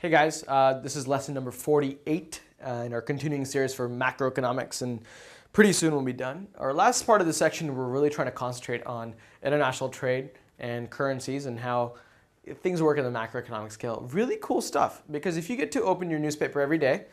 Hey guys, this is lesson number 48 in our continuing series for macroeconomics, and pretty soon we'll be done. Our last part of the section, we're really trying to concentrate on international trade and currencies and how things work in the macroeconomic scale. Really cool stuff, because if you get to open your newspaper every day,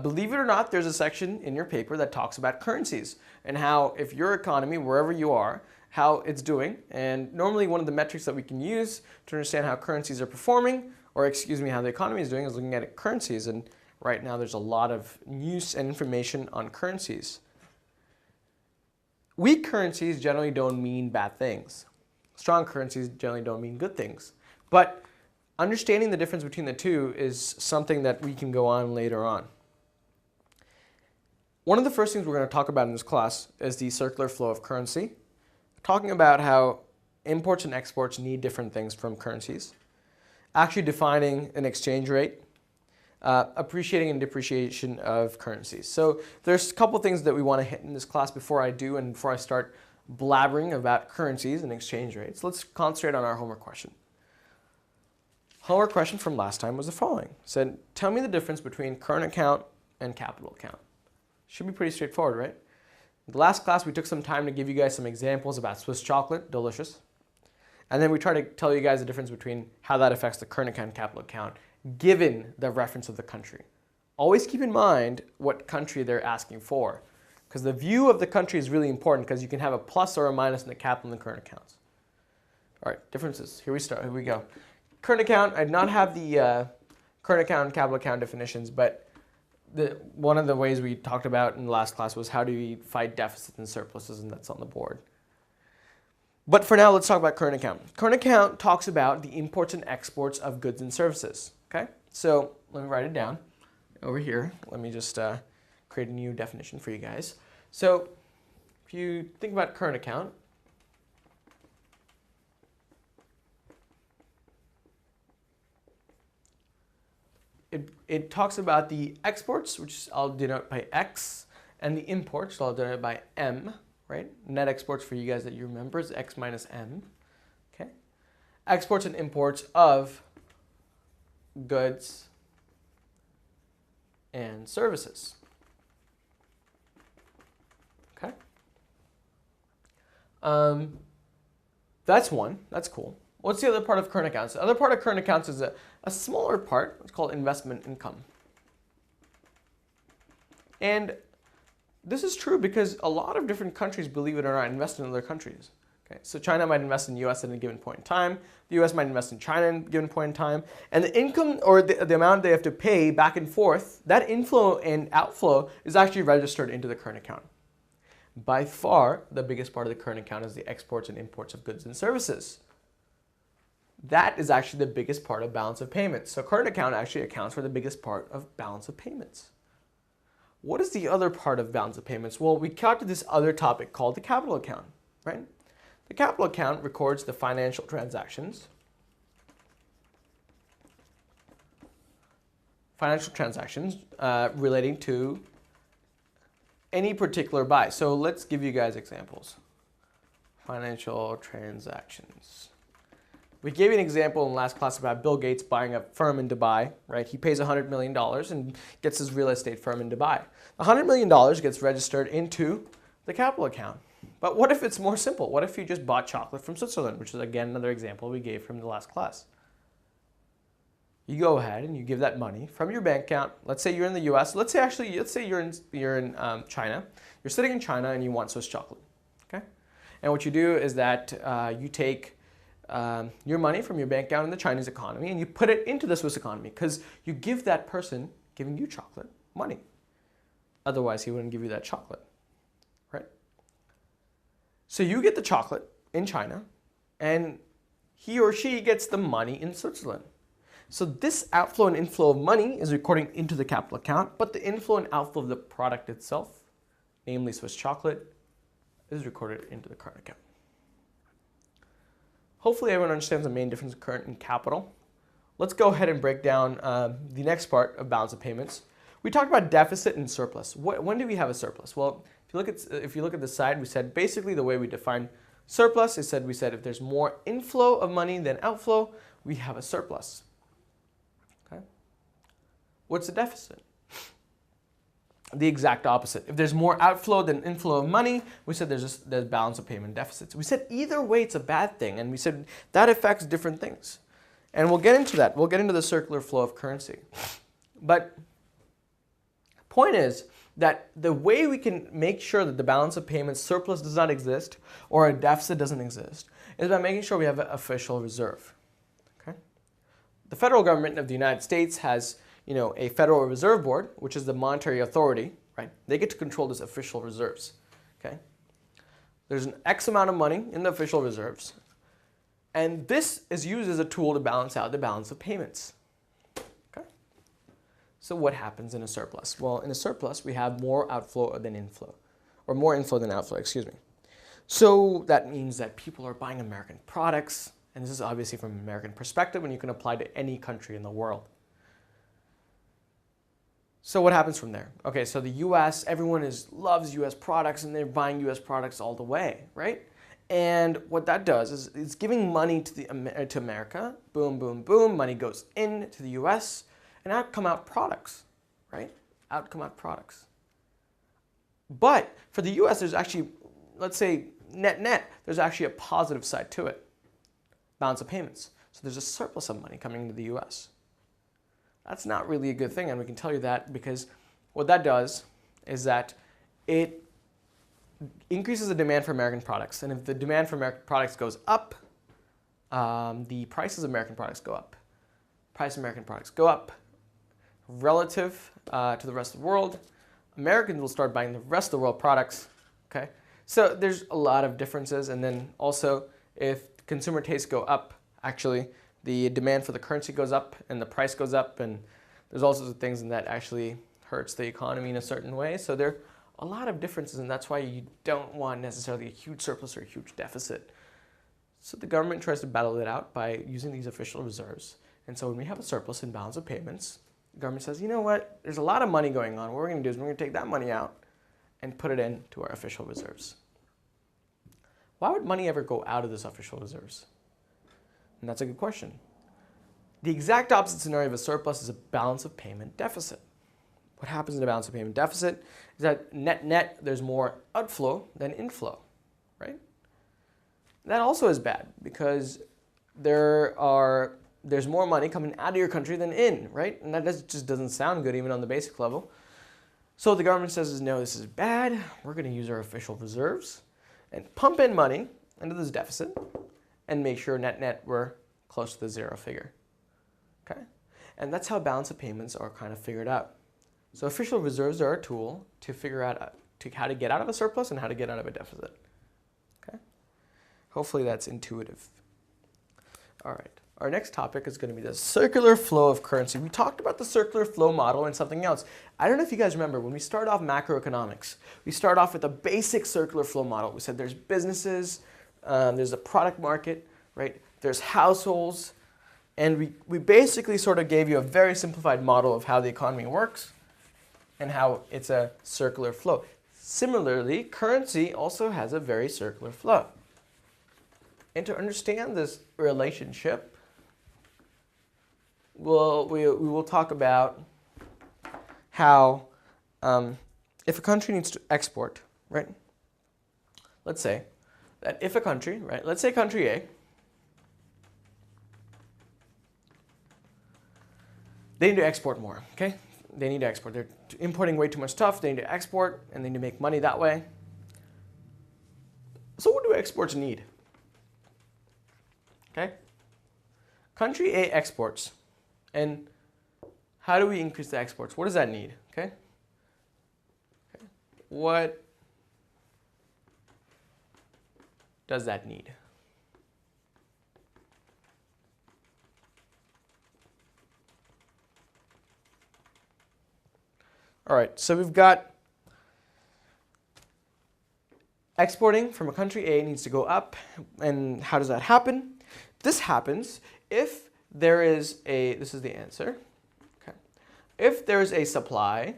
believe it or not, there's a section in your paper that talks about currencies and how if your economy, wherever you are, how it's doing. And normally one of the metrics that we can use to understand how currencies are performing, or excuse me, how the economy is doing, is looking at currencies. And right now there's a lot of news and information on currencies. Weak currencies generally don't mean bad things. Strong currencies generally don't mean good things. But understanding the difference between the two is something that we can go on later on. One of the first things we're going to talk about in this class is the circular flow of currency, talking about how imports and exports need different things from currencies, actually defining an exchange rate, appreciating and depreciation of currencies. So there's a couple things that we want to hit in this class before I do and before I start blabbering about currencies and exchange rates. Let's concentrate on our homework question. Homework question from last time was the following. It said, tell me the difference between current account and capital account. Should be pretty straightforward, right? In the last class, we took some time to give you guys some examples about Swiss chocolate, delicious. And then we try to tell you guys the difference between how that affects the current account and capital account, given the reference of the country. Always keep in mind what country they're asking for, because the view of the country is really important, because you can have a plus or a minus in the capital and the current accounts. All right, differences. Here we go. Current account, I did not have the current account and capital account definitions, but one of the ways we talked about in the last class was how do we fight deficits and surpluses, and that's on the board. But for now, let's talk about current account. Current account talks about the imports and exports of goods and services. Okay, so let me write it down over here. Let me just create a new definition for you guys. So if you think about current account, it talks about the exports, which I'll denote by X, and the imports, so I'll denote by M. Right? Net exports for you guys that you remember is X minus M. Okay? Exports and imports of goods and services. Okay? That's one. That's cool. What's the other part of current accounts? The other part of current accounts is a smaller part. It's called investment income. And this is true because a lot of different countries, believe it or not, invest in other countries. Okay, so China might invest in the US at a given point in time. The US might invest in China at a given point in time. And the income or the amount they have to pay back and forth, that inflow and outflow is actually registered into the current account. By far, the biggest part of the current account is the exports and imports of goods and services. That is actually the biggest part of balance of payments. So current account actually accounts for the biggest part of balance of payments. What is the other part of balance of payments? Well, we got to this other topic called the capital account, right? The capital account records the financial transactions. Relating to any particular buy. So let's give you guys examples. Financial transactions. We gave you an example in the last class about Bill Gates buying a firm in Dubai, right? He pays $100 million and gets his real estate firm in Dubai. The $100 million gets registered into the capital account. But what if it's more simple? What if you just bought chocolate from Switzerland, which is again another example we gave from the last class? You go ahead and you give that money from your bank account. Let's say you're in the US. Let's say you're in China. You're sitting in China and you want Swiss chocolate, okay? And what you do is that you take your money from your bank account in the Chinese economy and you put it into the Swiss economy, because you give that person giving you chocolate money. Otherwise, he wouldn't give you that chocolate, right? So you get the chocolate in China and he or she gets the money in Switzerland. So this outflow and inflow of money is recording into the capital account, but the inflow and outflow of the product itself, namely Swiss chocolate, is recorded into the current account. Hopefully everyone understands the main difference of current and capital. Let's go ahead and break down the next part of balance of payments. We talked about deficit and surplus. When do we have a surplus? Well, if you look at the side, we said basically the way we define surplus is we said if there's more inflow of money than outflow, we have a surplus. Okay? What's the deficit? The exact opposite. If there's more outflow than inflow of money, we said there's balance of payment deficits. We said either way it's a bad thing, and we said that affects different things. And we'll get into that. We'll get into the circular flow of currency. But point is that the way we can make sure that the balance of payments surplus does not exist or a deficit doesn't exist is by making sure we have an official reserve. Okay? The federal government of the United States has a Federal Reserve Board, which is the monetary authority, right? They get to control this official reserves, okay? There's an X amount of money in the official reserves, and this is used as a tool to balance out the balance of payments, okay? So what happens in a surplus? Well, in a surplus, we have more outflow than inflow, or more inflow than outflow, excuse me. So that means that people are buying American products, and this is obviously from an American perspective, and you can apply to any country in the world. So what happens from there? Okay, so the US, everyone loves US products and they're buying US products all the way, right? And what that does is it's giving money to America. Boom, boom, boom. Money goes into the US and out come out products, right? Out come out products. But for the US, there's actually, let's say net, there's actually a positive side to it. Balance of payments. So there's a surplus of money coming into the US. That's not really a good thing, and we can tell you that because what that does is that it increases the demand for American products. And if the demand for American products goes up, the prices of American products go up. Price of American products go up relative to the rest of the world. Americans will start buying the rest of the world products, okay? So there's a lot of differences, and then also if consumer tastes go up, actually, the demand for the currency goes up and the price goes up, and there's all sorts of things, and that actually hurts the economy in a certain way. So there are a lot of differences, and that's why you don't want necessarily a huge surplus or a huge deficit. So the government tries to battle it out by using these official reserves. And so when we have a surplus in balance of payments, the government says, you know what, there's a lot of money going on. What we're going to do is we're going to take that money out and put it into our official reserves. Why would money ever go out of this official reserves? And that's a good question. The exact opposite scenario of a surplus is a balance of payment deficit. What happens in a balance of payment deficit is that net, there's more outflow than inflow, right? That also is bad because there's more money coming out of your country than in, right? And that just doesn't sound good even on the basic level. So what the government says, no, this is bad. We're going to use our official reserves and pump in money into this deficit and make sure net we're close to the zero figure, okay? And that's how balance of payments are kind of figured out. So official reserves are a tool to figure out how to get out of a surplus and how to get out of a deficit, okay? Hopefully that's intuitive. All right, our next topic is going to be the circular flow of currency. We talked about the circular flow model and something else. I don't know if you guys remember, when we start off macroeconomics, we start off with a basic circular flow model. We said there's businesses, there's a product market, right? There's households, and we basically sort of gave you a very simplified model of how the economy works and how it's a circular flow. Similarly, currency also has a very circular flow. And to understand this relationship, we will talk about how if a country needs to export, right? Let's say that if a country, right, let's say country A, they need to export more, okay? They need to export. They're importing way too much stuff. They need to export, and they need to make money that way. So what do exports need? Okay? Country A exports. And how do we increase the exports? What does that need? Okay? What does that need? All right, so we've got exporting from a country A needs to go up. And how does that happen? This happens if there is this is the answer. Okay. If there is a supply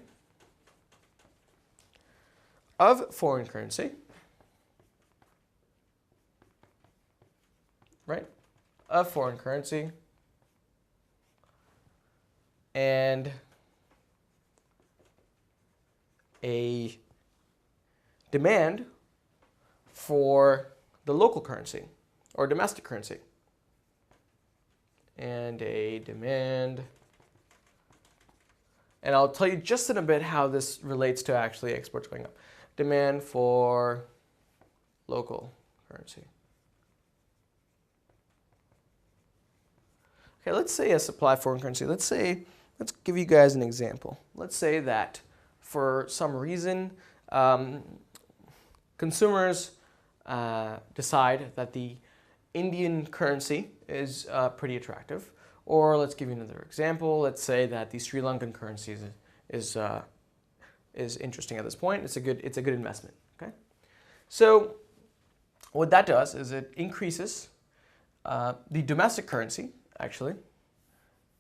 of foreign currency, right? Of foreign currency, and a demand for the local currency or domestic currency. And a demand, and I'll tell you just in a bit how this relates to actually exports going up. Demand for local currency. Okay, let's say a supply of foreign currency. Let's give you guys an example. Let's say that for some reason, consumers decide that the Indian currency is pretty attractive. Or let's give you another example. Let's say that the Sri Lankan currency is interesting at this point. It's a good investment. Okay, so what that does is it increases the domestic currency actually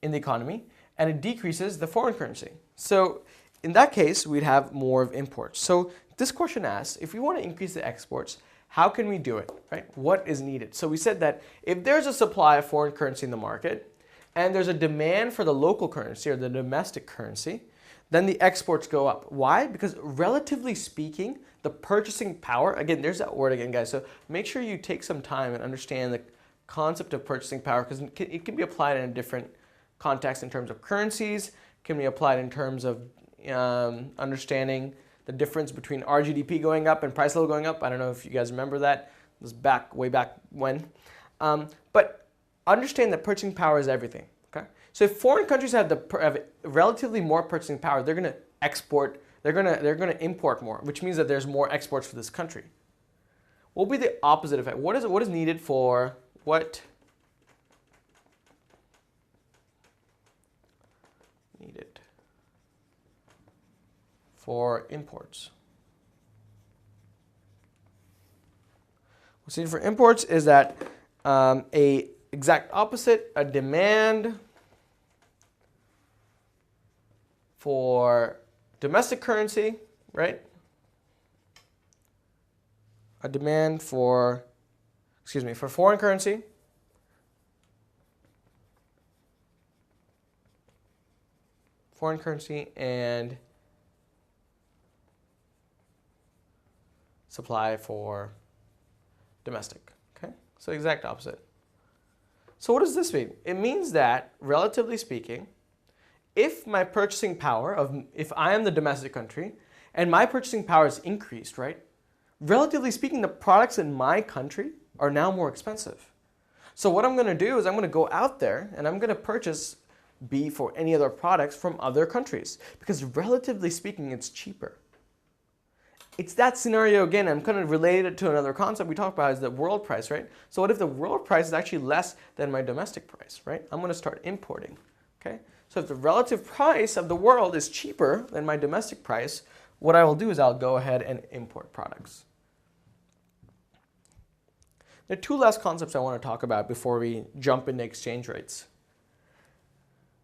in the economy, and it decreases the foreign currency. So in that case, we'd have more of imports. So this question asks, if we want to increase the exports, how can we do it, right? What is needed? So we said that if there's a supply of foreign currency in the market and there's a demand for the local currency or the domestic currency, then the exports go up. Why? Because relatively speaking, the purchasing power, again, there's that word again, guys. So make sure you take some time and understand the concept of purchasing power, because it can be applied in a different context in terms of currencies, can be applied in terms of understanding the difference between our GDP going up and price level going up. I don't know if you guys remember that. It was way back when. But understand that purchasing power is everything. Okay. So if foreign countries have relatively more purchasing power, they're going to export. They're going to import more, which means that there's more exports for this country. What will be the opposite effect? What is needed for what? Needed for imports. What's needed for imports is that a exact opposite, a demand for domestic currency, right? A demand for, for foreign currency. Foreign currency and supply for domestic. Okay, so exact opposite. So what does this mean? It means that, relatively speaking, if my purchasing power if I am the domestic country and my purchasing power is increased, right? Relatively speaking, the products in my country are now more expensive. So what I'm going to do is I'm going to go out there and I'm going to purchase beef or any other products from other countries, because relatively speaking, it's cheaper. It's that scenario again. I'm kind of related to another concept we talked about, is the world price, right? So what if the world price is actually less than my domestic price, right? I'm going to start importing. Okay. So if the relative price of the world is cheaper than my domestic price, what I will do is I'll go ahead and import products. There are two last concepts I want to talk about before we jump into exchange rates.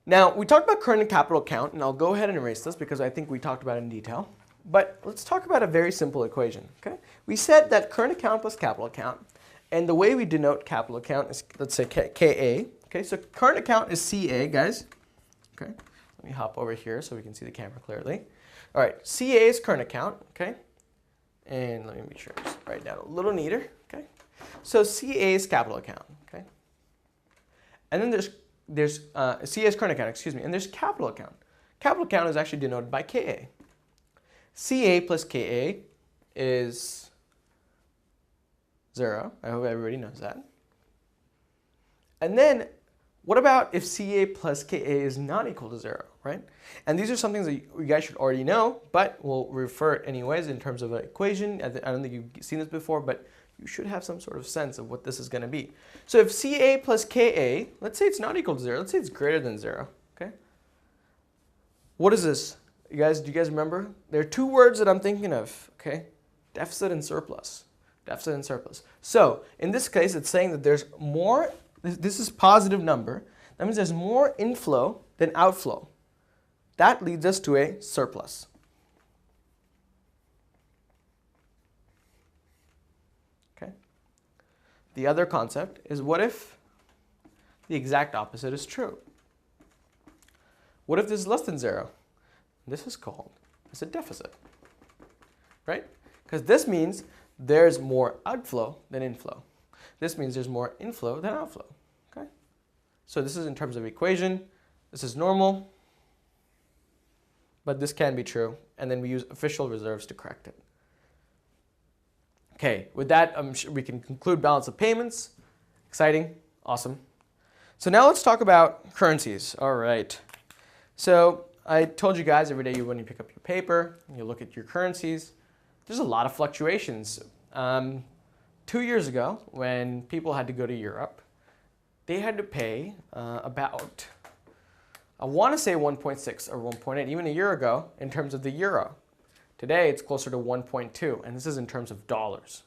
Now, we talked about current and capital account, and I'll go ahead and erase this because I think we talked about it in detail. But let's talk about a very simple equation. Okay? We said that current account plus capital account, and the way we denote capital account is, let's say, KA. Okay, so current account is CA, guys. Okay, let me hop over here so we can see the camera clearly. All right, CA is current account. Okay, and let me make sure I just write it down a little neater. Okay, so CA is capital account. Okay, and then there's CA is current account, and there's capital account. Capital account is actually denoted by KA. CA plus KA is 0. I hope everybody knows that. And then, what about if CA plus KA is not equal to 0, right? And these are some things that you guys should already know, but we'll refer it anyways in terms of an equation. I don't think you've seen this before, but you should have some sort of sense of what this is going to be. So if CA plus KA, let's say it's not equal to 0, let's say it's greater than 0, okay? What is this? Do you guys remember? There are two words that I'm thinking of, okay? Deficit and surplus. Deficit and surplus. So in this case, it's saying that there's more, this is positive number. That means there's more inflow than outflow. That leads us to a surplus. Okay. The other concept is, what if the exact opposite is true? What if this is less than 0? This is called a deficit. right? Because this means there's more outflow than inflow. This means there's more inflow than outflow, okay? So this is in terms of equation. This is normal, but this can be true, and then we use official reserves to correct it. Okay, with that, I'm sure we can conclude balance of payments. Exciting, awesome. So now let's talk about currencies. All right. So I told you guys every day when you pick up your paper, you look at your currencies, there's a lot of fluctuations. 2 years ago, when people had to go to Europe, they had to pay about, I want to say 1.6 or 1.8, even a year ago, in terms of the euro. Today, it's closer to 1.2, and this is in terms of dollars.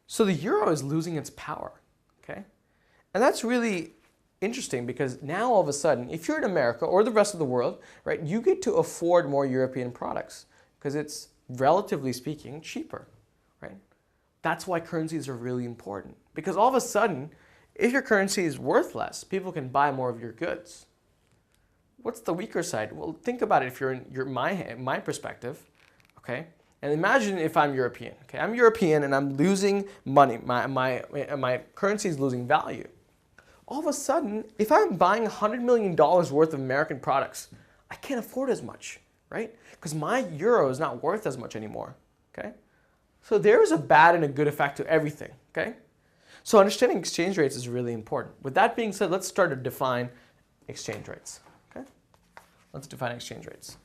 So the euro is losing its power, okay? And that's really interesting because now all of a sudden, if you're in America or the rest of the world, right, you get to afford more European products because it's, relatively speaking, cheaper, right? That's why currencies are really important because all of a sudden, if your currency is worth less, people can buy more of your goods. What's the weaker side? Well, think about it if you're in my perspective, okay? And imagine if I'm European, okay? I'm European and I'm losing money. My currency is losing value. All of a sudden, if I'm buying $100 million worth of American products, I can't afford as much, right? Because my euro is not worth as much anymore, okay? So there is a bad and a good effect to everything, okay? So understanding exchange rates is really important. With that being said, let's start to define exchange rates, okay? Let's define exchange rates.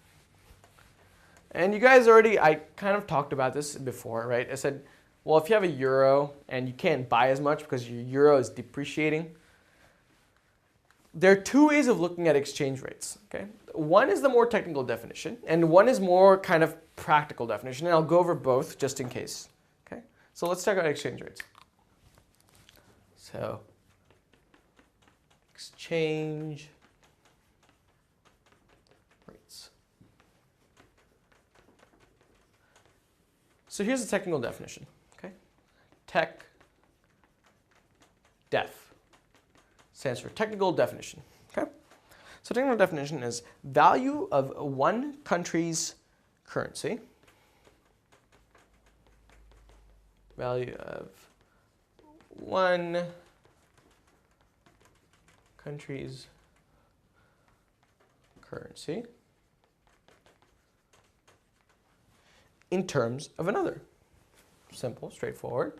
And you guys already, I kind of talked about this before, right? I said, well, if you have a euro and you can't buy as much because your euro is depreciating, there are two ways of looking at exchange rates, okay? One is the more technical definition, and one is more kind of practical definition, and I'll go over both just in case, okay? So let's talk about exchange rates. So, exchange rates. So here's the technical definition, okay? Tech def stands for technical definition, okay? So technical definition is value of one country's currency, value of one country's currency in terms of another. Simple, straightforward.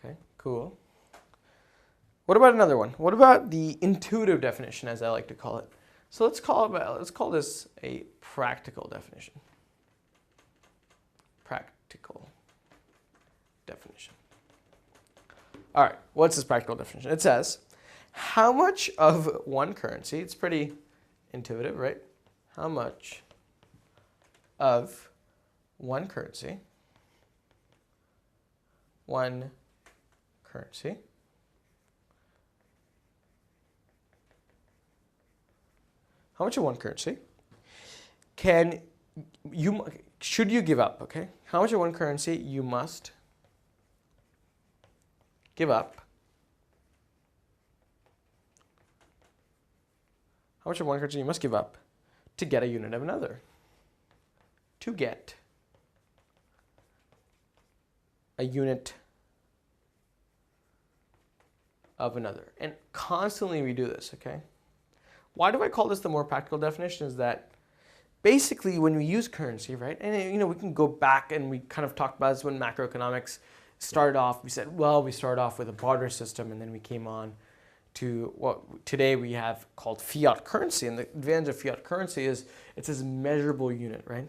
Okay, cool. What about another one? What about the intuitive definition, as I like to call it? So let's call this a practical definition. Practical definition. All right, what's this practical definition? It says, how much of one currency, it's pretty intuitive, right? How much of one currency, how much of one currency should you give up, okay? How much of one currency you must give up? How much of one currency you must give up to get a unit of another? To get a unit of another. And constantly we do this, okay? Why do I call this the more practical definition? Is that basically when we use currency, right? And we can go back and we kind of talked about this when macroeconomics started off. We said, well, we started off with a barter system and then we came on to what today we have called fiat currency. And the advantage of fiat currency is it's this measurable unit, right?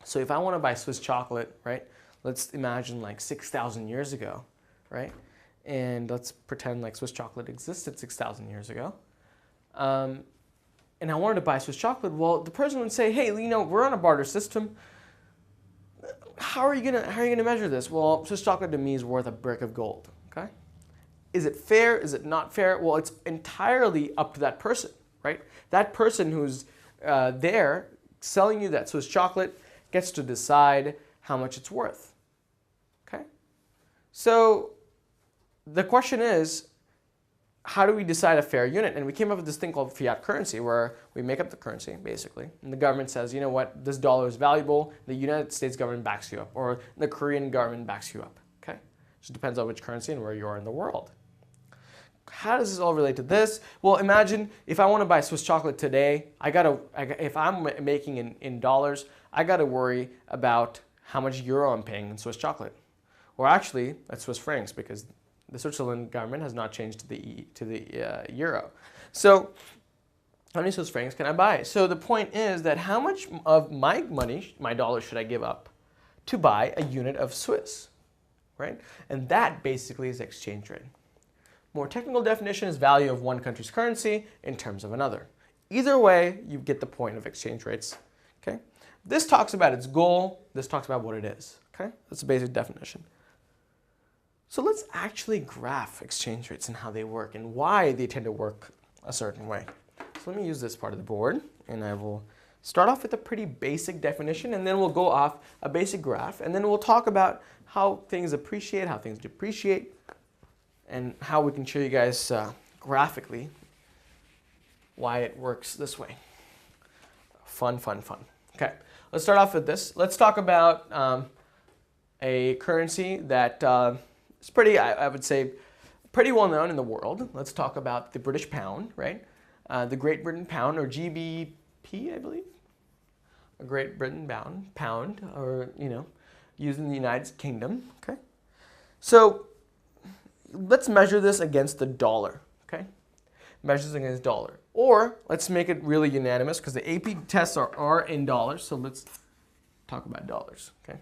So if I want to buy Swiss chocolate, right? Let's imagine like 6,000 years ago, right? And let's pretend like Swiss chocolate existed 6,000 years ago. And I wanted to buy Swiss chocolate. Well, the person would say, hey, we're on a barter system. How are you gonna measure this? Well, Swiss chocolate to me is worth a brick of gold, okay? Is it fair? Is it not fair? Well, it's entirely up to that person, right? That person who's there selling you that Swiss chocolate gets to decide how much it's worth, okay? So the question is, how do we decide a fair unit? And we came up with this thing called fiat currency, where we make up the currency, basically. And the government says, you know what, this dollar is valuable. The United States government backs you up, or the Korean government backs you up. Okay? Just depends on which currency and where you are in the world. How does this all relate to this? Well, imagine if I want to buy Swiss chocolate today, if I'm making in dollars, I got to worry about how much euro I'm paying in Swiss chocolate. Or actually, that's Swiss francs, because the Switzerland government has not changed to the euro. So how many Swiss francs can I buy? So the point is that how much of my money, my dollars, should I give up to buy a unit of Swiss, right? And that basically is exchange rate. More technical definition is value of one country's currency in terms of another. Either way, you get the point of exchange rates, okay? This talks about its goal. This talks about what it is, okay? That's the basic definition. So let's actually graph exchange rates and how they work and why they tend to work a certain way. So let me use this part of the board, and I will start off with a pretty basic definition, and then we'll go off a basic graph, and then we'll talk about how things appreciate, how things depreciate, and how we can show you guys graphically why it works this way. Fun, fun, fun. Okay, let's start off with this. Let's talk about a currency that it's pretty, I would say, pretty well known in the world. Let's talk about the British pound, right? The Great Britain pound, or GBP, I believe. A Great Britain pound, or, used in the United Kingdom, okay? So let's measure this against the dollar, okay? Measures against dollar. Or let's make it really unanimous, because the AP tests are in dollars, so let's talk about dollars, okay?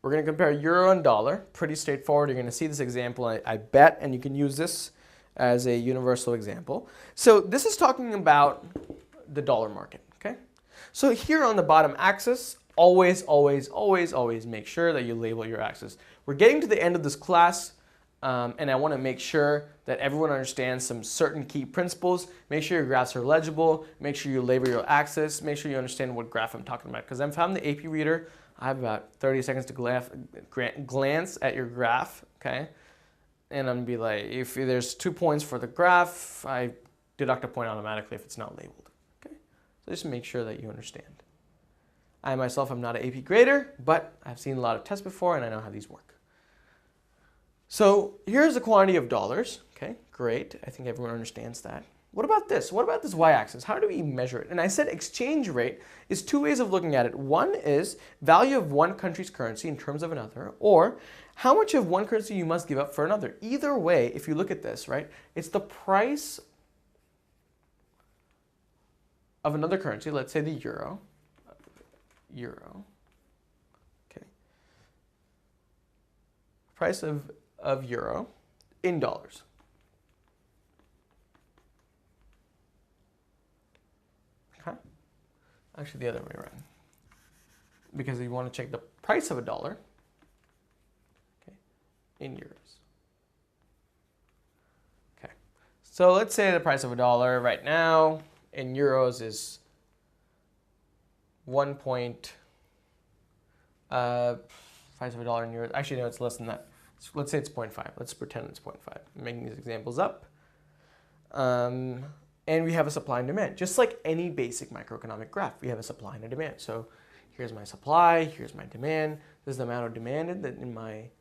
We're going to compare euro and dollar. Pretty straightforward. You're going to see this example, I bet, and you can use this as a universal example. So this is talking about the dollar market, okay? So here on the bottom axis, always, always, always, always make sure that you label your axis. We're getting to the end of this class, and I want to make sure that everyone understands some certain key principles. Make sure your graphs are legible. Make sure you label your axis. Make sure you understand what graph I'm talking about. Because if I'm the AP reader, I have about 30 seconds to glance at your graph, okay? And I'm going to be like, if there's 2 points for the graph, I deduct a point automatically if it's not labeled, okay? So just make sure that you understand. I myself am not an AP grader, but I've seen a lot of tests before, and I know how these work. So here's the quantity of dollars, okay? Great, I think everyone understands that. What about this? What about this y-axis? How do we measure it? And I said exchange rate is two ways of looking at it. One is value of one country's currency in terms of another, or how much of one currency you must give up for another. Either way, if you look at this, right, it's the price of another currency, let's say the euro, okay, price of euro in dollars. Actually, the other way around, because you want to check the price of a dollar, okay, in euros. Okay, so let's say the price of a dollar right now in euros is price of a dollar in euros. Actually, no, it's less than that. So let's say it's 0.5. Let's pretend it's 0.5. I'm making these examples up. And we have a supply and demand. Just like any basic microeconomic graph, we have a supply and a demand. So here's my supply, here's my demand. This is the amount of demand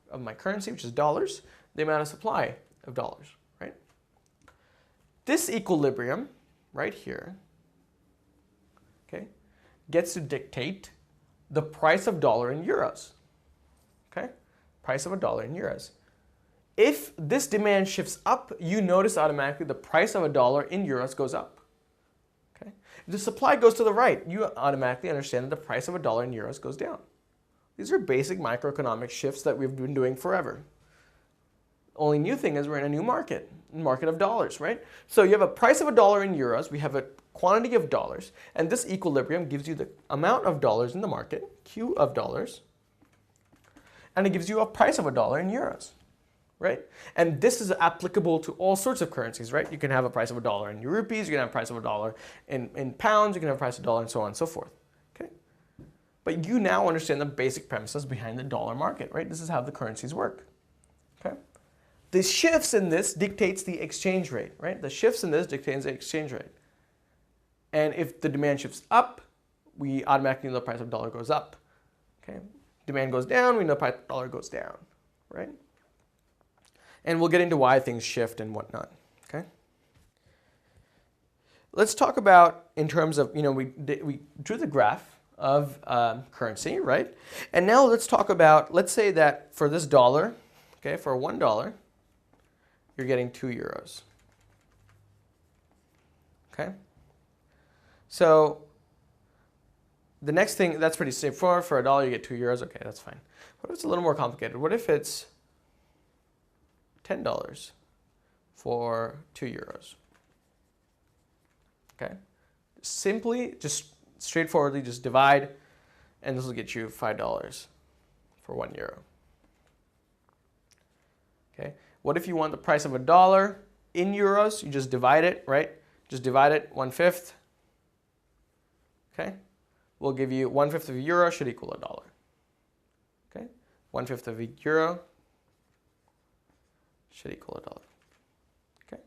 of my currency, which is dollars, the amount of supply of dollars, right? This equilibrium right here, okay, gets to dictate the price of dollar in euros, okay? Price of a dollar in euros. If this demand shifts up, you notice automatically the price of a dollar in euros goes up. Okay? If the supply goes to the right, you automatically understand that the price of a dollar in euros goes down. These are basic microeconomic shifts that we've been doing forever. Only new thing is we're in a new market of dollars, right? So you have a price of a dollar in euros, we have a quantity of dollars, and this equilibrium gives you the amount of dollars in the market, Q of dollars, and it gives you a price of a dollar in euros. Right? And this is applicable to all sorts of currencies, right? You can have a price of a dollar in rupees, you can have a price of a dollar in pounds, you can have a price of a dollar, and so on and so forth. Okay? But you now understand the basic premises behind the dollar market, right? This is how the currencies work. Okay? the shifts in this dictates the exchange rate, right? The shifts in this dictates the exchange rate. And if the demand shifts up, we automatically know the price of dollar goes up. Okay? Demand goes down, we know the price of dollar goes down, right? And we'll get into why things shift and whatnot. Okay? Let's talk about in terms of, we drew the graph of currency, right? And now let's talk about, let's say that for this dollar, okay, for $1, you're getting 2 euros. Okay? So the next thing, that's pretty straightforward. For $1, you get 2 euros. Okay, that's fine. What if it's a little more complicated? What if it's $10 for 2 euros? Okay? Simply, just straightforwardly, just divide, and this will get you $5 for 1 euro. Okay? What if you want the price of $1 in euros? You just divide it, right? Just divide it 1/5. Okay? We'll give you 1/5 of a euro should equal $1. Okay? 1/5 of a euro should equal $1. Okay?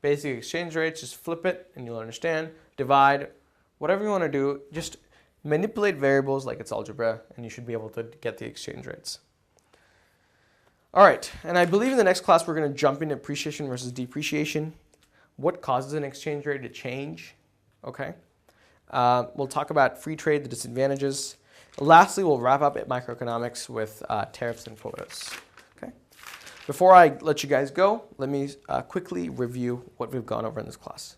Basic exchange rates, just flip it and you'll understand. Divide, whatever you want to do, just manipulate variables like it's algebra and you should be able to get the exchange rates. All right, and I believe in the next class we're going to jump into appreciation versus depreciation. What causes an exchange rate to change? Okay. We'll talk about free trade, the disadvantages. Lastly, we'll wrap up at microeconomics with tariffs and quotas. Okay. Before I let you guys go, let me quickly review what we've gone over in this class.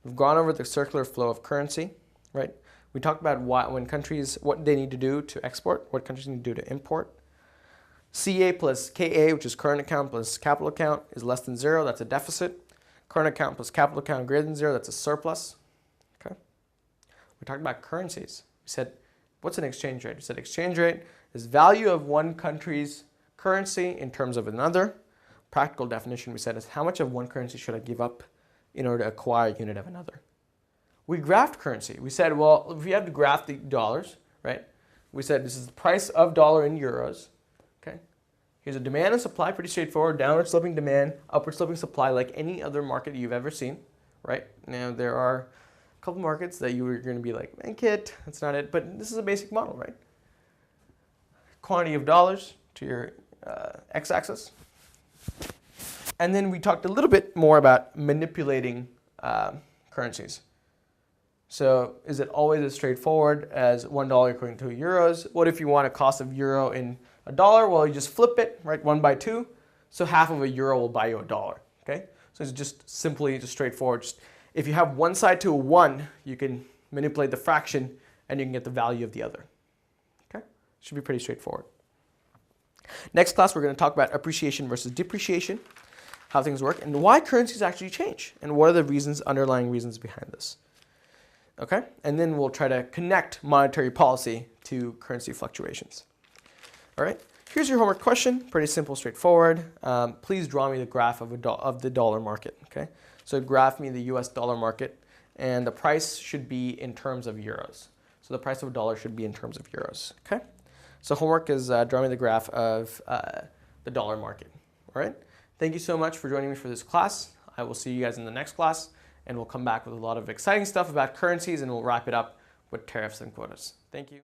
We've gone over the circular flow of currency, right? We talked about what they need to do to export, what countries need to do to import. CA plus KA, which is current account plus capital account, is less than 0. That's a deficit. Current account plus capital account greater than 0. That's a surplus. Okay. We talked about currencies. We said, what's an exchange rate? We said exchange rate is value of one country's currency in terms of another. Practical definition, we said, is how much of one currency should I give up in order to acquire a unit of another. We graphed currency. We said, well, if you have to graph the dollars, right? We said this is the price of dollar in euros. Okay. Here's a demand and supply, pretty straightforward. Downward sloping demand, upward sloping supply, like any other market you've ever seen, right? Now, there are a couple markets that you're going to be like, man, Kit, that's not it. But this is a basic model, right? Quantity of dollars to your x-axis. And then we talked a little bit more about manipulating currencies. So is it always as straightforward as $1 equaling 2 euros? What if you want a cost of euro in $1? Well, you just flip it, right? 1 by 2. So half of a euro will buy you $1. Okay? So it's just simply just straightforward. Just, if you have one side to a 1, you can manipulate the fraction and you can get the value of the other. Okay? Should be pretty straightforward. Next class, we're going to talk about appreciation versus depreciation, how things work, and why currencies actually change, and what are the underlying reasons behind this. Okay? And then we'll try to connect monetary policy to currency fluctuations. All right? Here's your homework question. Pretty simple, straightforward. Please draw me the graph of the dollar market. Okay? So graph me the US dollar market, and the price should be in terms of euros. So the price of a dollar should be in terms of euros. Okay? So homework is draw me the graph of the dollar market. All right? Thank you so much for joining me for this class. I will see you guys in the next class, and we'll come back with a lot of exciting stuff about currencies, and we'll wrap it up with tariffs and quotas. Thank you.